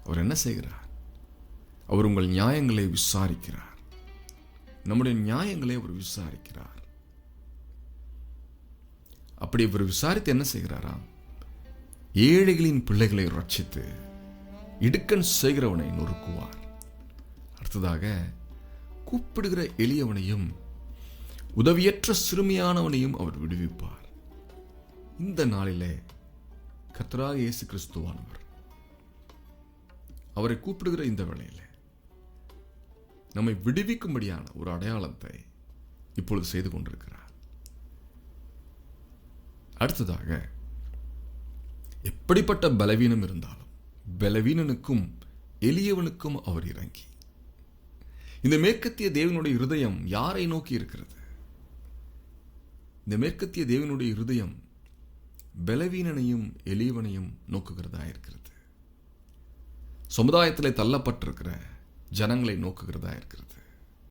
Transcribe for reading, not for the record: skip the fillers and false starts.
அவர் என்ன செய்கிறார்? அவர் உங்கள் நியாயங்களை விசாரிக்கிறார். நம்முடைய நியாயங்களை அவர் விசாரிக்கிறார். அப்படி இவர் விசாரித்து என்ன செய்கிறாராம்? ஏழைகளின் பிள்ளைகளை ரட்சித்து இடுக்கண் செய்கிறவனை நொறுக்குவார். அடுத்ததாக, கூப்பிடுகிற எளியவனையும் உதவியற்ற சிறுமியானவனையும் அவர் விடுவிப்பார். இந்த நாளிலே கர்த்தராகிய இயேசு கிறிஸ்துவானவர் அவரை கூப்பிடுகிற இந்த வேளையிலே நம்மை விடுவிக்கும்படியான ஒரு அடையாளத்தை இப்பொழுது செய்து கொண்டிருக்கிறார். அடுத்ததாக, எப்படிப்பட்ட பலவீனம் இருந்தாலும் பலவீனனுக்கும் எளியவனுக்கும் அவர் இறங்கி, இந்த மேற்கத்திய தேவனுடைய இருதயம் யாரை நோக்கி இருக்கிறது? இந்த மேற்கத்திய தேவனுடைய இருதயம் பலவீனனையும் எளியவனையும் நோக்குகிறதா இருக்கிறது. சமுதாயத்திலே தள்ளப்பட்டிருக்கிற ஜனங்களை நோக்குகிறதா இருக்கிறது.